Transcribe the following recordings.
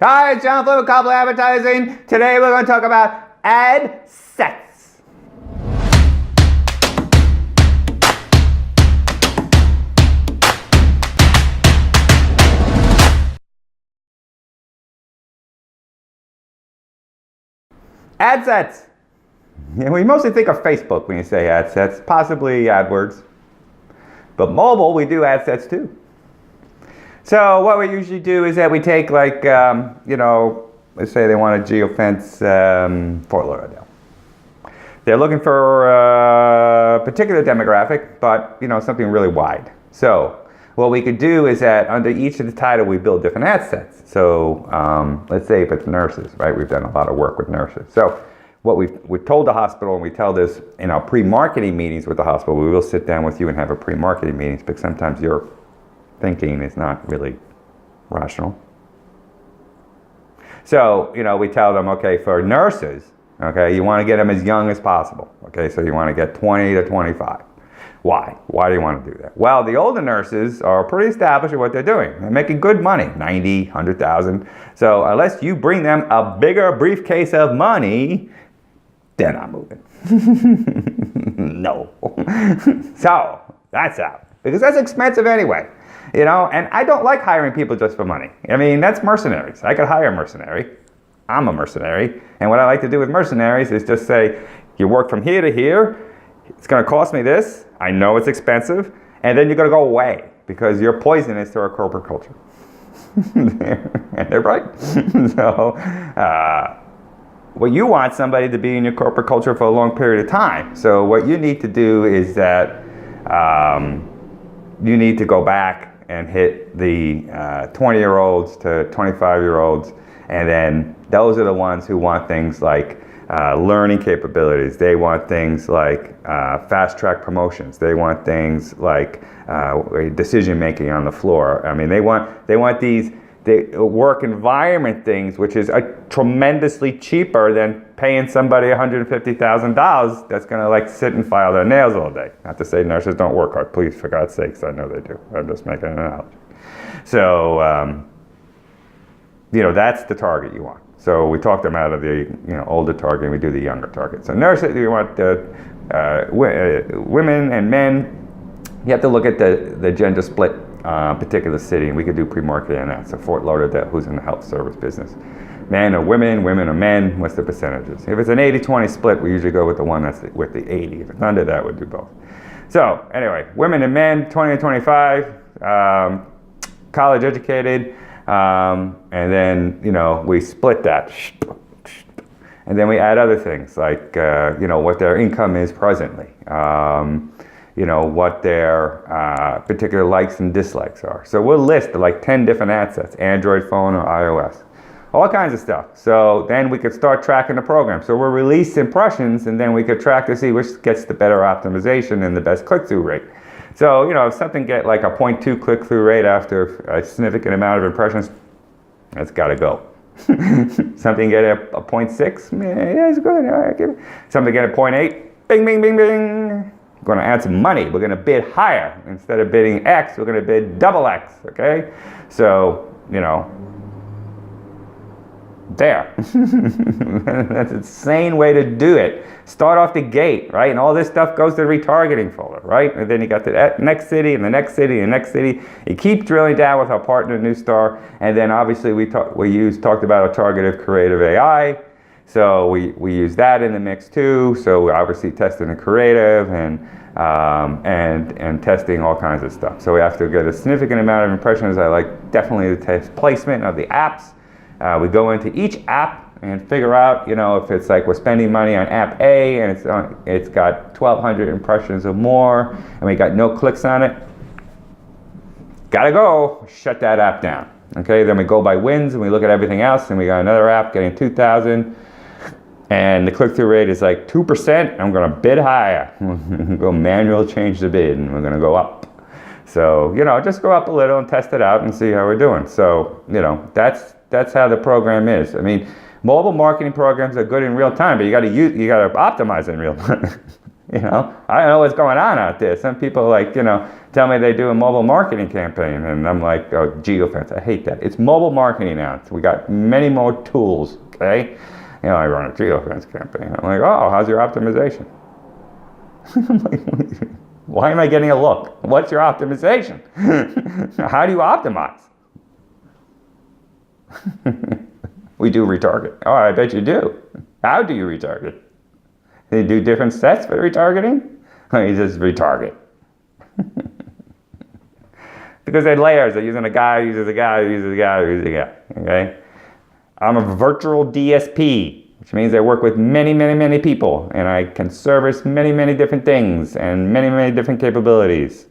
Hi, it's John Flynn with Copley Advertising. Today we're going to talk about ad sets. Ad sets. Yeah, we mostly think of Facebook when you say ad sets, possibly AdWords. But mobile, we do ad sets too. So what we usually do is that we take like, let's say they want a geofence Fort Lauderdale. They're looking for a particular demographic, but something really wide. So what we could do is that under each of the title, we build different ad sets. So let's say if it's nurses, right? We've done a lot of work with nurses. So what we've told the hospital, and we tell this in our pre-marketing meetings with the hospital, we will sit down with you and have a pre-marketing meetings, because sometimes your thinking is not really rational. So, we tell them, okay, for nurses, okay, you want to get them as young as possible. Okay, so you want to get 20 to 25. Why? Why do you want to do that? Well, the older nurses are pretty established at what they're doing. They're making good money, 90, 100,000. So unless you bring them a bigger briefcase of money, they're not moving. No. So that's out, because that's expensive anyway. And I don't like hiring people just for money. I mean, that's mercenaries. I could hire a mercenary. I'm a mercenary. And what I like to do with mercenaries is just say, you work from here to here. It's going to cost me this. I know it's expensive. And then you're going to go away because you're poisonous to our corporate culture. And they're right. So, well, you want somebody to be in your corporate culture for a long period of time. So what you need to do is that you need to go back and hit the 20-year-olds to 25-year-olds, and then those are the ones who want things like learning capabilities. They want things like fast-track promotions. They want things like decision-making on the floor. I mean, they want these work environment things, which is tremendously cheaper than paying somebody $150,000 that's going to sit and file their nails all day. Not to say nurses don't work hard, please, for God's sakes, I know they do. I'm just making an analogy. So, that's the target you want. So we talk them out of the older target, and we do the younger target. So nurses, you want women and men. You have to look at the gender split. Particular city, and we could do pre-marketing on that. So Fort Lauderdale, who's in the health service business. Men or women, women or men, what's the percentages? If it's an 80-20 split, we usually go with the one that's with the 80. If it's under that, we'll do both. So anyway, women and men, 20 to 25, college educated, and then, we split that. And then we add other things like, what their income is presently. What their particular likes and dislikes are. So we'll list like 10 different ad sets, Android phone or iOS, all kinds of stuff. So then we could start tracking the program. So we'll release impressions, and then we could track to see which gets the better optimization and the best click-through rate. So, if something get like a 0.2 click-through rate after a significant amount of impressions, that's got to go. Something get a 0.6, yeah, it's good. All right, give it. Something get a 0.8, bing, bing, bing, bing. We're going to add some money. We're going to bid higher. Instead of bidding X, we're going to bid double X, okay? So, there. That's an insane way to do it. Start off the gate, right? And all this stuff goes to the retargeting folder, right? And then you got the next city and the next city and the next city. You keep drilling down with our partner, Newstar. And then obviously we talked about a targeted creative AI. So we use that in the mix too. So we're obviously testing the creative and testing all kinds of stuff. So we have to get a significant amount of impressions. I like definitely the test placement of the apps. We go into each app and figure out, if it's like we're spending money on app A and it's got 1,200 impressions or more, and we got no clicks on it, gotta go, shut that app down. Okay, then we go by wins and we look at everything else, and we got another app getting 2,000. And the click-through rate is like 2%. I'm going to bid higher. Go manual change the bid, and we're going to go up. So, just go up a little and test it out and see how we're doing. So, that's how the program is. I mean, mobile marketing programs are good in real time, but you got to optimize it in real time. You know, I don't know what's going on out there. Some people like, you know, tell me they do a mobile marketing campaign, and I'm like, oh, geofence, I hate that. It's mobile marketing now. So we got many more tools, okay? You know, I run a geofence campaign. I'm like, oh, how's your optimization? I'm like, why am I getting a look? What's your optimization? How do you optimize? We do retarget. Oh, I bet you do. How do you retarget? They do different sets for retargeting? Or you just retarget? Because they're layers. They're using a guy who uses a guy who uses a guy who uses a guy. Okay? I'm a virtual DSP, which means I work with many, many, many people, and I can service many, many different things and many, many different capabilities.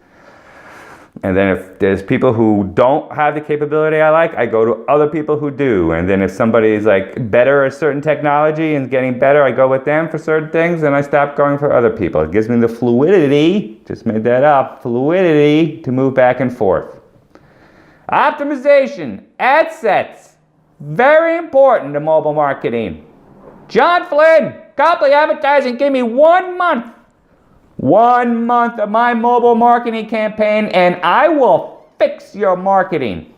And then if there's people who don't have the capability I like, I go to other people who do. And then if somebody's like better at certain technology and getting better, I go with them for certain things, and I stop going for other people. It gives me the fluidity, just made that up, fluidity to move back and forth. Optimization, ad sets, very important to mobile marketing. John Flynn, Copley Advertising, give me 1 month. 1 month of my mobile marketing campaign, and I will fix your marketing.